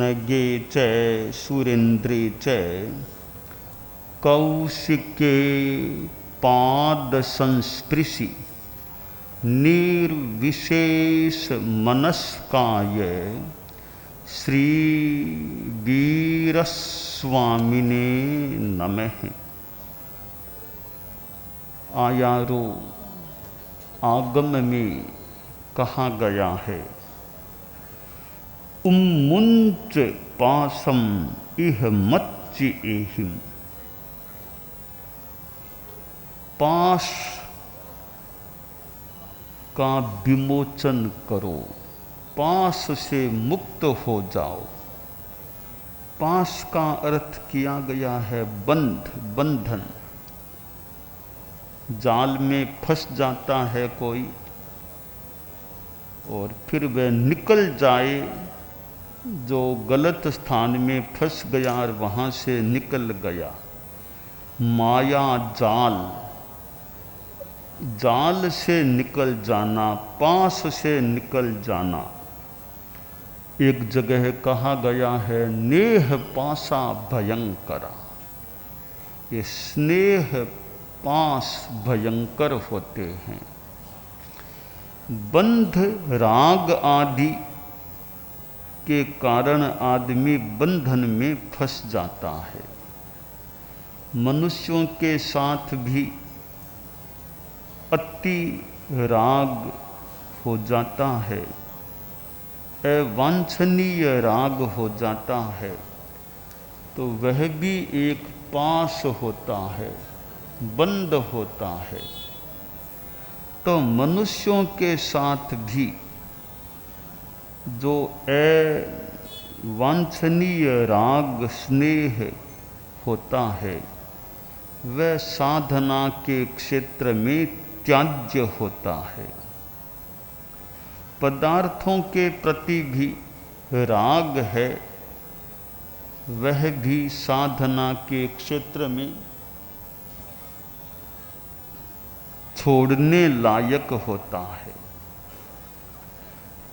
नगे च सुरेन्द्रे च कौशिके पाद संस्पृशि निर्विशेष मनस्काय श्री वीरस्वामिने नमः। आयारो आगम में कहा गया है, मुंच पासम इह मच्चि एहिम। पास का विमोचन करो, पास से मुक्त हो जाओ। पास का अर्थ किया गया है बंध, बंधन। जाल में फंस जाता है कोई और फिर वह निकल जाए, जो गलत स्थान में फंस गया और वहाँ से निकल गया। माया जाल, जाल से निकल जाना, पास से निकल जाना। एक जगह कहा गया है नेह पासा भयंकरा। ये स्नेह पास भयंकर होते हैं। बंध राग आदि के कारण आदमी बंधन में फंस जाता है। मनुष्यों के साथ भी अति राग हो जाता है, अवांछनीय राग हो जाता है, तो वह भी एक पास होता है, बंद होता है। तो मनुष्यों के साथ भी जो अवांछनीय राग स्नेह होता है, वह साधना के क्षेत्र में त्याज्य होता है। पदार्थों के प्रति भी राग है, वह भी साधना के क्षेत्र में छोड़ने लायक होता है।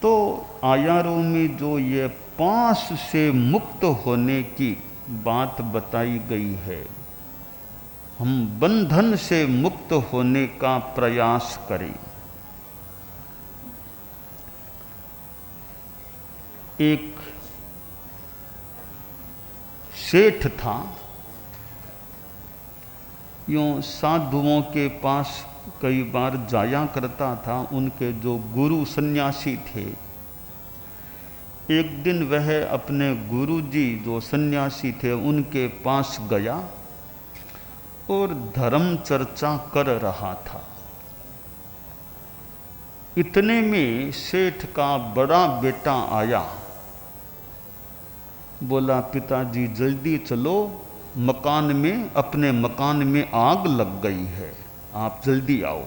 तो आयारों में जो ये पास से मुक्त होने की बात बताई गई है, हम बंधन से मुक्त होने का प्रयास करें। एक सेठ था, यूँ साधुओं के पास कई बार जाया करता था। उनके जो गुरु सन्यासी थे, एक दिन वह अपने गुरुजी जो सन्यासी थे उनके पास गया और धर्म चर्चा कर रहा था। इतने में सेठ का बड़ा बेटा आया, बोला पिताजी जल्दी चलो, मकान में, अपने मकान में आग लग गई है, आप जल्दी आओ।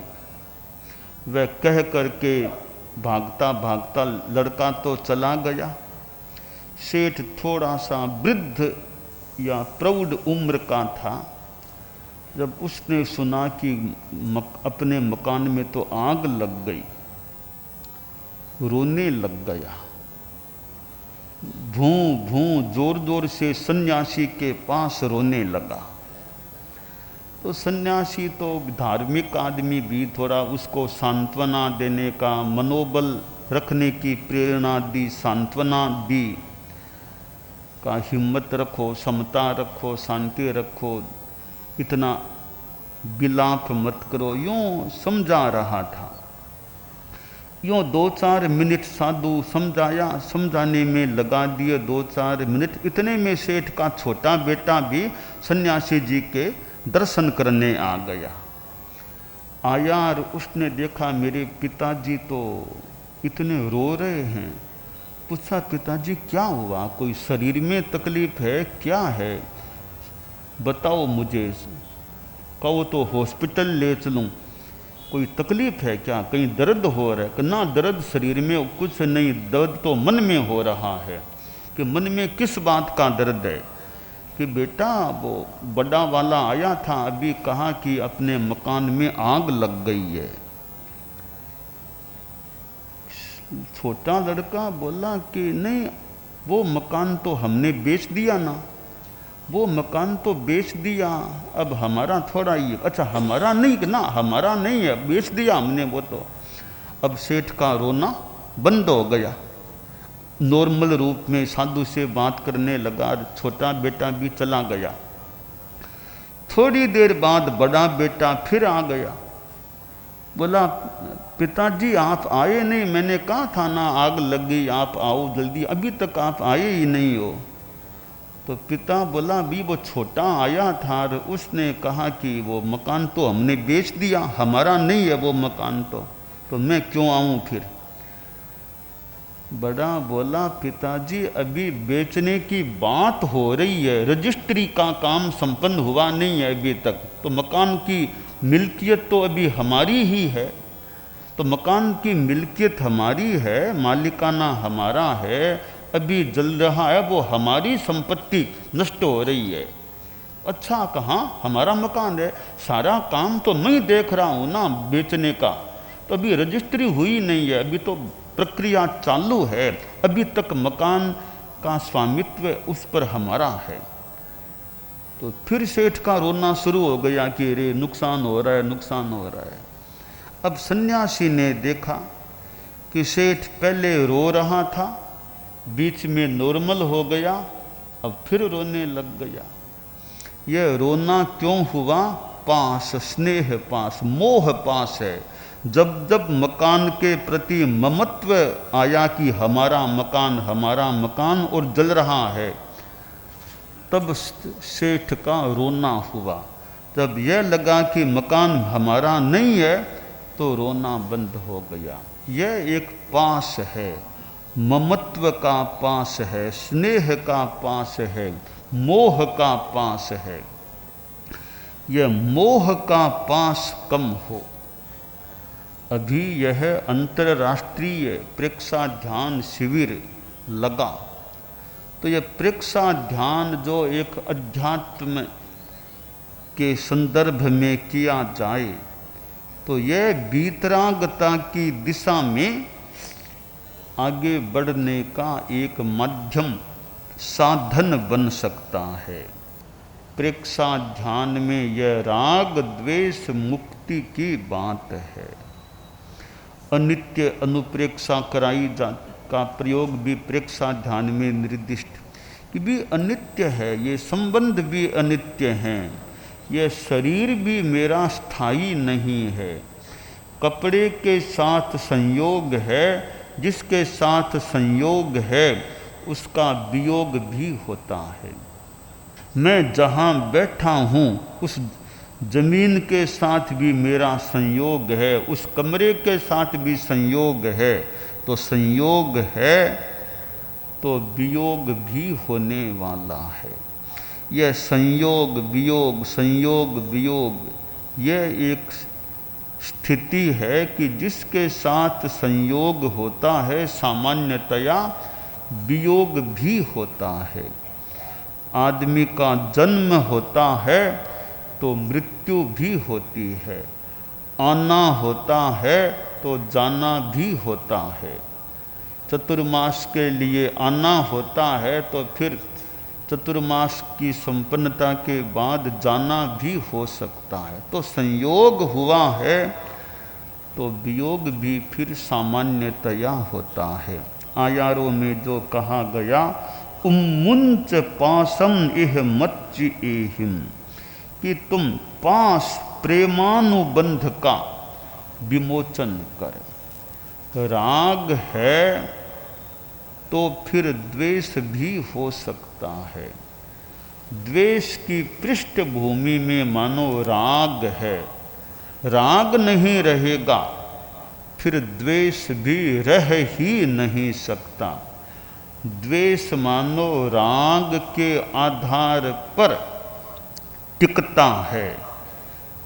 वह कह करके भागता भागता लड़का तो चला गया। सेठ थोड़ा सा वृद्ध या प्रौढ़ उम्र का था। जब उसने सुना कि अपने मकान में तो आग लग गई, रोने लग गया। भूं भूं जोर जोर से सन्यासी के पास रोने लगा। तो सन्यासी तो धार्मिक आदमी भी, थोड़ा उसको सांत्वना देने का, मनोबल रखने की प्रेरणा दी, सांत्वना दी, का हिम्मत रखो, समता रखो, शांति रखो, इतना विलाप मत करो, यूँ समझा रहा था। यूँ 2-4 मिनट साधु समझाया, समझाने में लगा दिए 2-4 मिनट। इतने में सेठ का छोटा बेटा भी सन्यासी जी के दर्शन करने आ गया। आया और उसने देखा मेरे पिताजी तो इतने रो रहे हैं। पूछा पिताजी क्या हुआ, कोई शरीर में तकलीफ है, क्या है, बताओ मुझे, कहो तो हॉस्पिटल ले चलूं, कोई तकलीफ है क्या, कहीं दर्द हो रहा है? कि ना दर्द शरीर में कुछ नहीं, दर्द तो मन में हो रहा है। कि मन में किस बात का दर्द है? कि बेटा वो बड़ा वाला आया था, अभी कहा कि अपने मकान में आग लग गई है। छोटा लड़का बोला कि नहीं, वो मकान तो हमने बेच दिया ना, वो मकान तो बेच दिया, अब हमारा थोड़ा ये, अच्छा हमारा नहीं ना, हमारा नहीं है, बेच दिया हमने वो तो। अब सेठ का रोना बंद हो गया, नॉर्मल रूप में साधु से बात करने लगा, छोटा बेटा भी चला गया। थोड़ी देर बाद बड़ा बेटा फिर आ गया, बोला पिताजी आप आए नहीं, मैंने कहा था ना आग लग गई आप आओ जल्दी, अभी तक आप आए ही नहीं हो। तो पिता बोला भी वो छोटा आया था और उसने कहा कि वो मकान तो हमने बेच दिया, हमारा नहीं है वो मकान तो मैं क्यों आऊँ फिर। बड़ा बोला पिताजी अभी बेचने की बात हो रही है, रजिस्ट्री का काम संपन्न हुआ नहीं है अभी तक, तो मकान की मिल्कियत तो अभी हमारी ही है, तो मकान की मिल्कियत हमारी है, मालिकाना हमारा है, अभी जल रहा है वो हमारी संपत्ति नष्ट हो रही है। अच्छा कहाँ हमारा मकान है, सारा काम तो मैं देख रहा हूँ ना बेचने का, तो अभी रजिस्ट्री हुई नहीं है, अभी तो प्रक्रिया चालू है, अभी तक मकान का स्वामित्व उस पर हमारा है। तो फिर सेठ का रोना शुरू हो गया कि अरे नुकसान हो रहा है, नुकसान हो रहा है। अब सन्यासी ने देखा कि सेठ पहले रो रहा था, बीच में नॉर्मल हो गया, अब फिर रोने लग गया। यह रोना क्यों हुआ? पास, स्नेह पास, मोह पास है। जब जब मकान के प्रति ममत्व आया कि हमारा मकान और जल रहा है, तब सेठ का रोना हुआ। जब यह लगा कि मकान हमारा नहीं है तो रोना बंद हो गया। यह एक पास है, ममत्व का पास है, स्नेह का पास है, मोह का पास है। यह मोह का पास कम हो। अभी यह अंतर्राष्ट्रीय प्रेक्षा ध्यान शिविर लगा, तो यह प्रेक्षा ध्यान जो एक अध्यात्म के संदर्भ में किया जाए तो यह वीतरागता की दिशा में आगे बढ़ने का एक माध्यम, साधन बन सकता है। प्रेक्षा ध्यान में यह राग द्वेष मुक्ति की बात है। अनित्य अनुप्रेक्षा कराई का प्रयोग भी प्रेक्षा ध्यान में निर्दिष्ट, कि भी अनित्य है, ये संबंध भी अनित्य हैं, यह शरीर भी मेरा स्थायी नहीं है। कपड़े के साथ संयोग है, जिसके साथ संयोग है उसका वियोग भी होता है। मैं जहाँ बैठा हूँ उस जमीन के साथ भी मेरा संयोग है, उस कमरे के साथ भी संयोग है, तो संयोग है तो वियोग भी होने वाला है। यह संयोग वियोग, संयोग वियोग, यह एक स्थिति है कि जिसके साथ संयोग होता है सामान्यतया वियोग भी होता है। आदमी का जन्म होता है तो मृत्यु भी होती है, आना होता है तो जाना भी होता है। चतुर्मास के लिए आना होता है तो फिर चतुर्मास की संपन्नता के बाद जाना भी हो सकता है। तो संयोग हुआ है तो वियोग भी फिर सामान्यतया होता है। आयारों में जो कहा गया, उम्मुंच पासम इह मच्च एहिम, कि तुम पास प्रेमानुबंध का विमोचन कर। राग है तो फिर द्वेष भी हो सकता है। द्वेष की पृष्ठभूमि में मानो राग है, राग नहीं रहेगा फिर द्वेष भी रह ही नहीं सकता। द्वेष मानो राग के आधार पर टिकता है,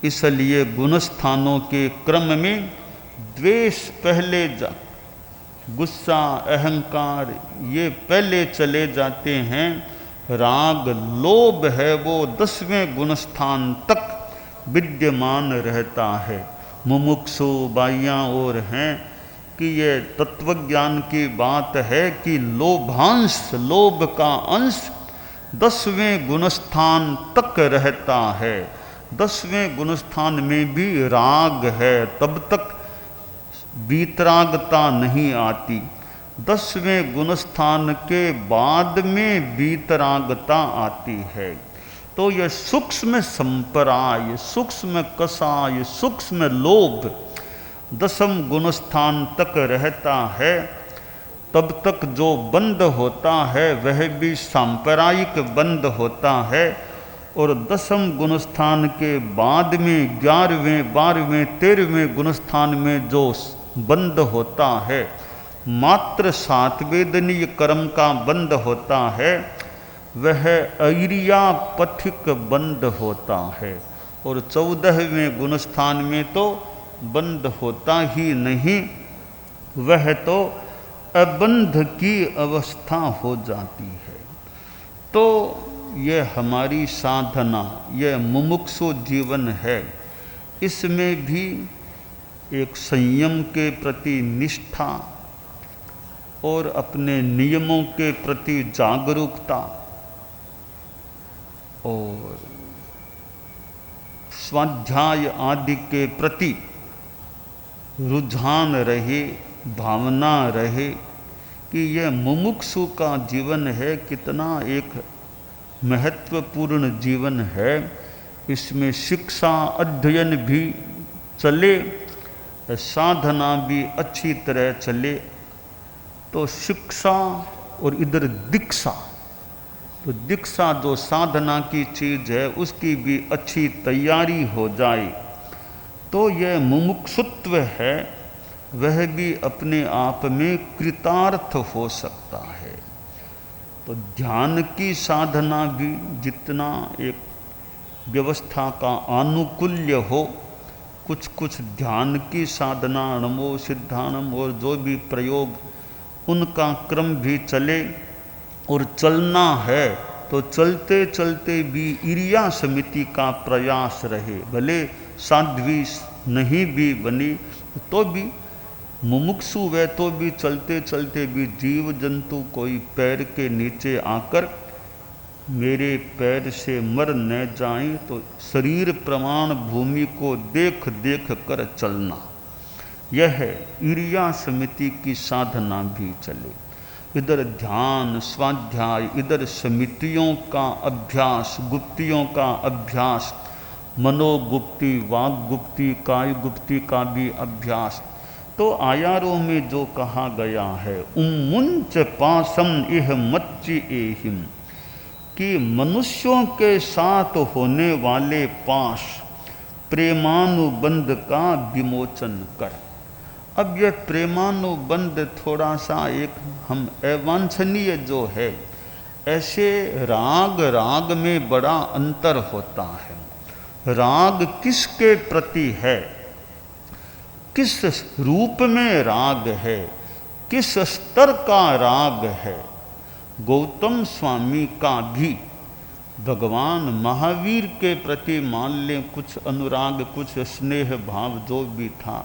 इसलिए गुणस्थानों के क्रम में द्वेष पहले गुस्सा, अहंकार ये पहले चले जाते हैं। राग लोभ है वो 10वें गुणस्थान तक विद्यमान रहता है। मुमुक्षु बाइयाँ और हैं कि ये तत्वज्ञान की बात है कि लोभांश, लोभ का अंश 10वें गुणस्थान तक रहता है। 10वें गुणस्थान में भी राग है, तब तक वीतरागता नहीं आती। 10वें गुणस्थान के बाद में वीतरागता आती है। तो यह सूक्ष्म संपराय, सूक्ष्म कसाय, सूक्ष्म लोभ 10म गुणस्थान तक रहता है। तब तक जो बंद होता है वह भी सांप्रदायिक बंद होता है। और 10म गुणस्थान के बाद में 11वें, 12वें, 13वें गुणस्थान में जो बंद होता है, मात्र सातवेदनीय कर्म का बंद होता है, वह ऐरियापथिक बंद होता है। और 14वें गुणस्थान में तो बंद होता ही नहीं, वह तो अबंध की अवस्था हो जाती है। तो यह हमारी साधना, यह मुमुक्षु जीवन है। इसमें भी एक संयम के प्रति निष्ठा और अपने नियमों के प्रति जागरूकता और स्वाध्याय आदि के प्रति रुझान रहे, भावना रहे कि यह मुमुक्षु का जीवन है, कितना एक महत्वपूर्ण जीवन है। इसमें शिक्षा अध्ययन भी चले, साधना भी अच्छी तरह चले। तो शिक्षा और इधर दीक्षा, तो दीक्षा जो साधना की चीज़ है उसकी भी अच्छी तैयारी हो जाए तो यह मुमुक्षुत्व है, वह भी अपने आप में कृतार्थ हो सकता है। तो ध्यान की साधना भी जितना एक व्यवस्था का आनुकूल्य हो, कुछ कुछ ध्यान की साधना, नमो सिद्धानम और जो भी प्रयोग, उनका क्रम भी चले। और चलना है तो चलते चलते भी इरिया समिति का प्रयास रहे, भले साध्वी नहीं भी बनी तो भी मुमुक्षु वे तो भी चलते चलते भी जीव जंतु कोई पैर के नीचे आकर मेरे पैर से मर न जाएं, तो शरीर प्रमाण भूमि को देख देख कर चलना, यह है इरिया समिति की साधना भी चले। इधर ध्यान स्वाध्याय, इधर समितियों का अभ्यास, गुप्तियों का अभ्यास, मनोगुप्ति, वाग गुप्ति, काय गुप्ति का भी अभ्यास। तो आयारों में जो कहा गया है उमुंच पासम इह मच्चि एहिम, कि मनुष्यों के साथ होने वाले पास प्रेमानुबंध का विमोचन कर। अब यह प्रेमानुबंध थोड़ा सा एक हम अवांछनीय जो है, ऐसे राग राग में बड़ा अंतर होता है। राग किसके प्रति है, किस रूप में राग है, किस स्तर का राग है। गौतम स्वामी का भी भगवान महावीर के प्रति मान लें कुछ अनुराग, कुछ स्नेह भाव जो भी था,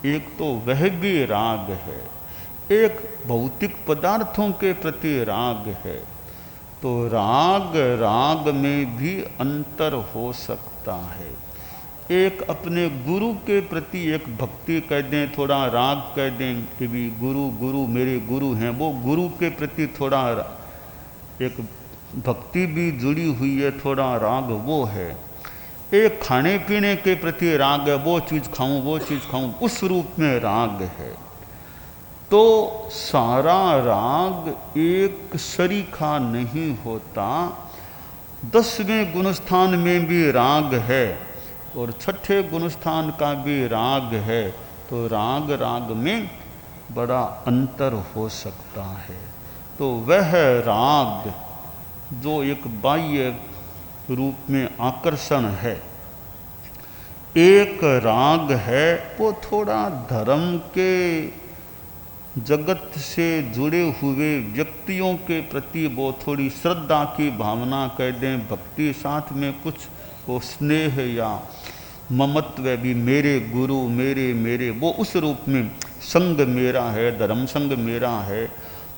एक तो वह भी राग है, एक भौतिक पदार्थों के प्रति राग है। तो राग राग में भी अंतर हो सकता है। एक अपने गुरु के प्रति एक भक्ति कह दें, थोड़ा राग कह दें कि भी गुरु गुरु मेरे गुरु हैं, वो गुरु के प्रति थोड़ा एक भक्ति भी जुड़ी हुई है, थोड़ा राग वो है। एक खाने पीने के प्रति राग है, वो चीज़ खाऊं वो चीज़ खाऊं, उस रूप में राग है। तो सारा राग एक सरीखा नहीं होता। 10वें गुणस्थान में भी राग है और 6ठे गुणस्थान का भी राग है, तो राग राग में बड़ा अंतर हो सकता है। तो वह राग जो एक बाह्य रूप में आकर्षण है, एक राग है वो थोड़ा धर्म के जगत से जुड़े हुए व्यक्तियों के प्रति वो थोड़ी श्रद्धा की भावना कह दें, भक्ति साथ में कुछ वो स्नेह या ममत्व भी, मेरे गुरु मेरे मेरे, वो उस रूप में संग मेरा है, धर्म संग मेरा है,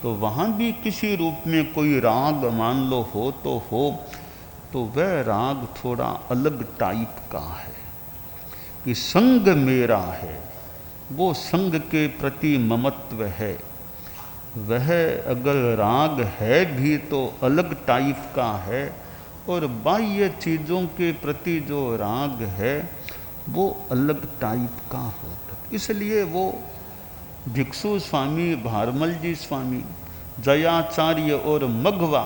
तो वहाँ भी किसी रूप में कोई राग मान लो हो तो हो, तो वह राग थोड़ा अलग टाइप का है। कि संग मेरा है, वो संग के प्रति ममत्व है, वह अगर राग है भी तो अलग टाइप का है, और बाह्य चीज़ों के प्रति जो राग है वो अलग टाइप का होता। इसलिए वो भिक्षु स्वामी भारमल जी स्वामी, जयाचार्य और मघवा,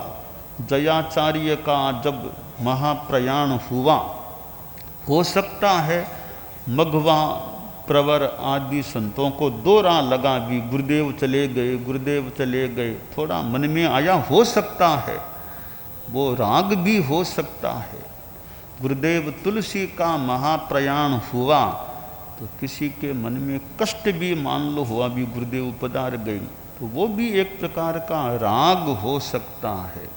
जयाचार्य का जब महाप्रयाण हुआ, हो सकता है मघवा प्रवर आदि संतों को दो राह लगा भी, गुरुदेव चले गए, गुरुदेव चले गए, थोड़ा मन में आया, हो सकता है वो राग भी हो सकता है। गुरुदेव तुलसी का महाप्रयाण हुआ तो किसी के मन में कष्ट भी मान लो हुआ भी, गुरुदेव पधार गए, तो वो भी एक प्रकार का राग हो सकता है।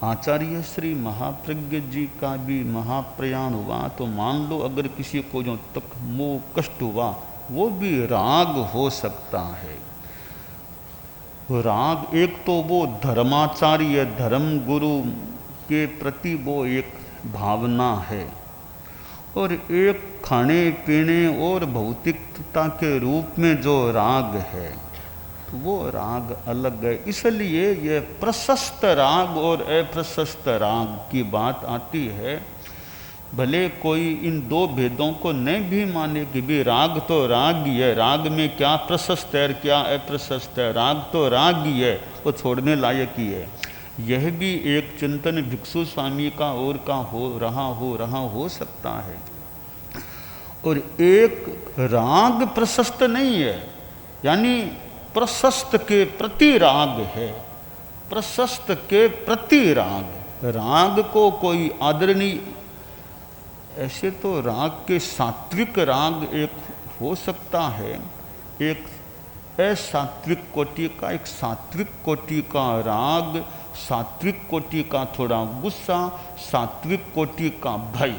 आचार्य श्री महाप्रज्ञ जी का भी महाप्रयाण हुआ तो मान लो अगर किसी को जो तक मोह कष्ट हुआ, वो भी राग हो सकता है। राग एक तो वो धर्माचार्य धर्म गुरु के प्रति वो एक भावना है, और एक खाने पीने और भौतिकता के रूप में जो राग है, तो वो राग अलग है। इसलिए ये प्रशस्त राग और अप्रशस्त राग की बात आती है। भले कोई इन दो भेदों को नहीं भी माने कि भी राग तो राग ही है, राग में क्या प्रशस्त है क्या अप्रशस्त है, राग तो राग ही है, वो छोड़ने लायक ही है। यह भी एक चिंतन भिक्षु स्वामी का और का हो सकता है। और एक राग प्रशस्त नहीं है, यानी प्रशस्त के प्रति राग है, प्रशस्त के प्रति राग, राग को कोई आदरणीय, ऐसे तो राग के सात्विक राग एक हो सकता है, एक असात्विक कोटि का, एक सात्विक कोटि का राग, सात्विक कोटि का थोड़ा गुस्सा, सात्विक कोटि का भय,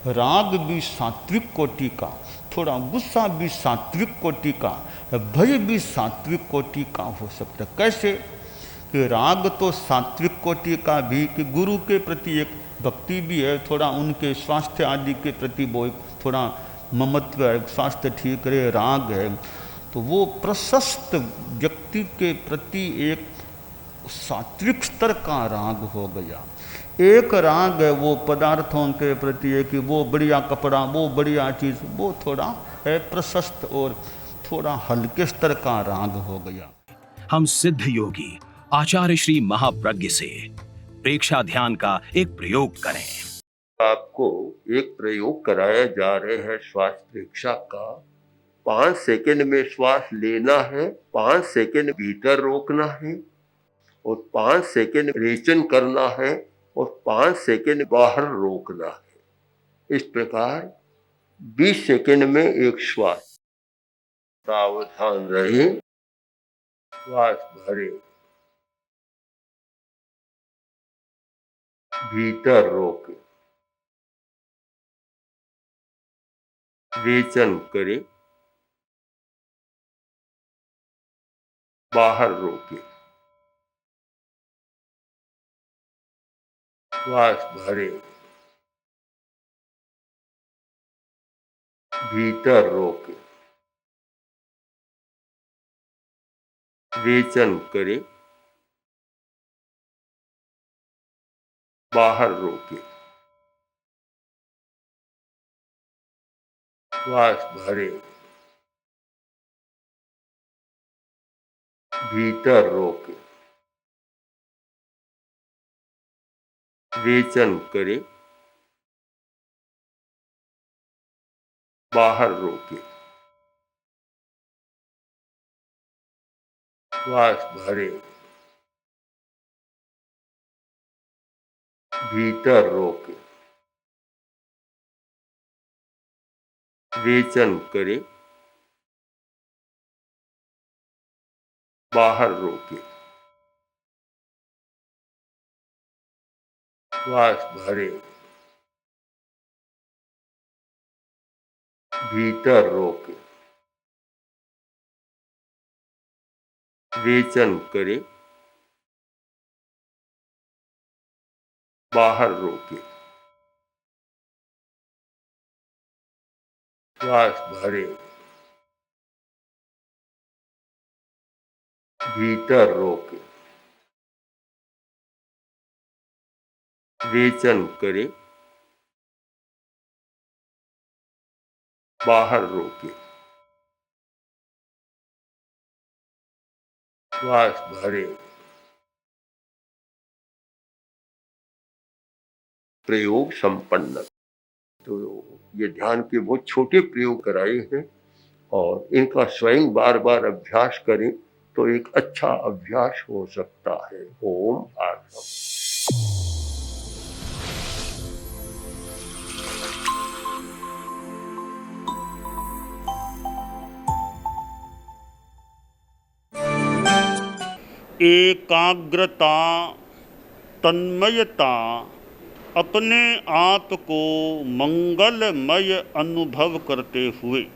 राग भी सात्विक कोटि का, थोड़ा गुस्सा भी सात्विक कोटि का, भय भी सात्विक कोटि का हो सकता है। कैसे कि राग तो सात्विक कोटि का भी, कि गुरु के प्रति एक भक्ति भी है, थोड़ा उनके स्वास्थ्य आदि के प्रति वो एक थोड़ा ममत्व है, स्वास्थ्य ठीक रहे, राग है, तो वो प्रशस्त व्यक्ति के प्रति एक सात्विक स्तर का राग हो गया। एक राग है वो पदार्थों के प्रति है कि वो बढ़िया कपड़ा, वो बढ़िया चीज़, वो थोड़ा है प्रशस्त और थोड़ा हल्के स्तर का राग हो गया। हम सिद्ध योगी आचार्य श्री महाप्रज्ञ से प्रेक्षा ध्यान का एक प्रयोग करें। आपको एक प्रयोग कराया जा रहे हैं श्वास प्रेक्षा का। 5 सेकंड में श्वास लेना है, 5 सेकंड भीतर रोकना है, और 5 सेकंड रेचन करना है, और 5 सेकंड बाहर रोकना है। इस प्रकार 20 सेकंड में एक श्वास। सावधान रहे, श्वास भरे, भीतर रोके, रेचन करें, बाहर रोके, श्वास भरे, भीतर रोके, रेचन करें, बाहर रोके, श्वास भरे, भीतर रोके, रेचन करें, बाहर रोके, श्वास भरे, भीतर रोके, रेचन करें, बाहर रोके, श्वास भरे, भीतर रोके, रेचन करें, बाहर रोकें, श्वास भरें, भीतर रोकें, रेचन करें, बाहर रोकें, श्वास भरें। प्रयोग संपन्न। तो ये ध्यान के बहुत छोटे प्रयोग कराए हैं और इनका स्वयं बार बार अभ्यास करें तो एक अच्छा अभ्यास हो सकता है। ओम आर्षम। एकाग्रता, तन्मयता, अपने आप को मंगलमय अनुभव करते हुए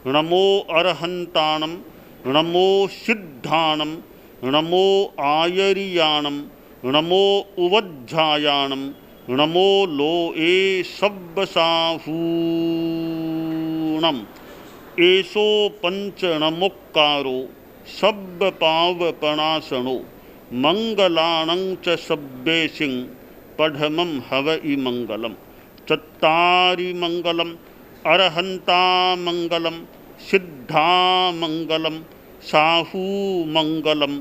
नमो अरहंताणम, नमो सिद्धाणम, नमो आयरियाणम, नमो उवज्झायाणम, नमो लोए सब्बसाहूणम, एसो पंचनमुक्कारो सब्ब पावपणासनो मंगलाणं च सब्बेसिं पढ़मं हवइ मंगलम। चत्तारि मंगलम, अरहंता मंगलम, सिद्धा मंगलम, साहू मंगलम,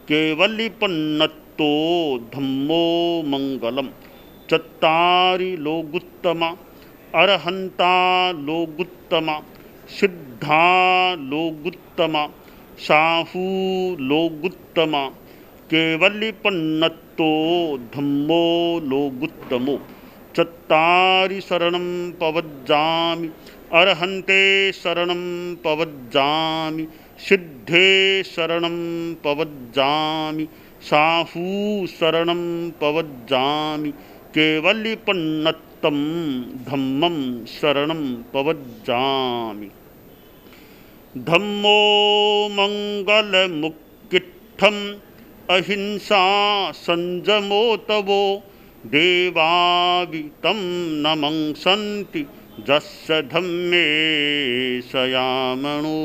केवलिपन्नत्तो धम्मो मंगलम। चत्तारि लोगुत्तमा, अरहंता लोगुत्तमा, सिद्धा लोगुत्तमा, साहू लोगुत्तमा, केवलिपन्नत्तो धम्मो लोगुत्तमो। चत्तारि शरणं पवज्जामि, अरहन्ते शरणं पवज्जामि, सिद्धे शरणं पवज्जामि, साहू शरणं पवज्जामि, केवलिपन्नत्तं धम्मं शरणं पवज्जामि। धम्मो मंगलमुक्किट्ठम् अहिंसा संजमो तवो देवावितं नमंसन्ति जस्य धम्मे सयामणो।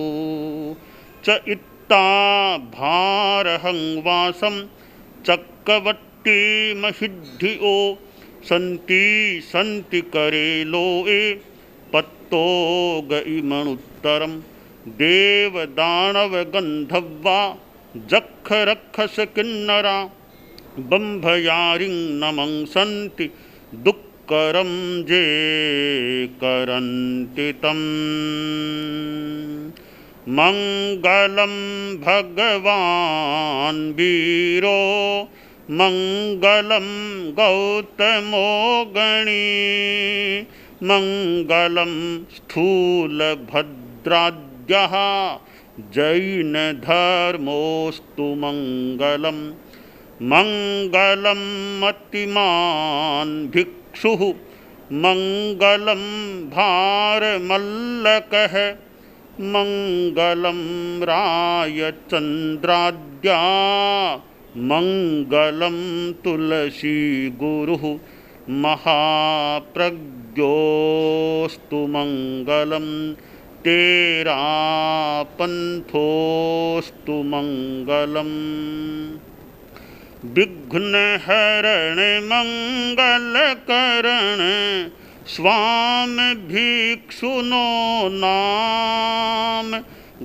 च इत्ता भारहं वासं चक्रवट्टी महिद्धियो सन्ति सन्ति करे लोए पत्तो गइमणुत्तरम्। देव दानव गंधर्वा जख रक्षस किन्नरा बंभयारिं नमंसन्ति दुक्करं जे करन्ति तम्। मंगलं भगवान् वीरो मंगलं गौतमो गणी मंगलं स्थूलभद्राद्यः जैन धर्मोस्तु मंगलम। मंगलम मतिमान भिक्षुः मंगलम भारमल्लकः मंगलम रायचंद्राद्या मंगलम तुलसी गुरुः महाप्रज्ञोस्तु मंगलम। तेरा पंथोस्तु मंगलम। विघ्न हरण मंगल करण स्वामी भिक्षुनो नाम।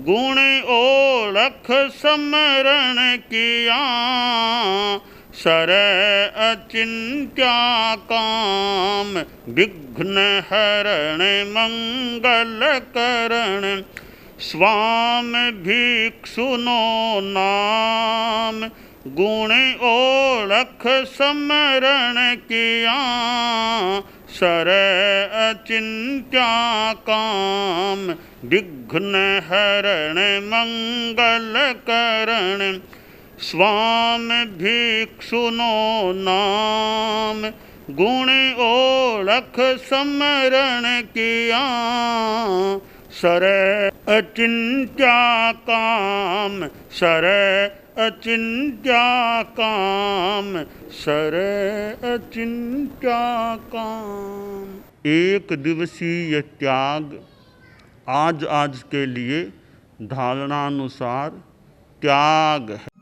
गुण ओळख समरण किया सर अचिंत्या काम। विघ्न हरण मंगल करण स्वामी भिक्षुनो नाम। गुण ओळख समरण किया सर अचिंत्या काम। विघ्न हरण मंगल करण स्वामी भिक्षुनो नाम। गुण ओळख समरण किया सर अचिंत्या काम। सर अचिंत्या काम, सर अचिंत्या काम। एक दिवसीय त्याग आज के लिए धारणानुसार त्याग है।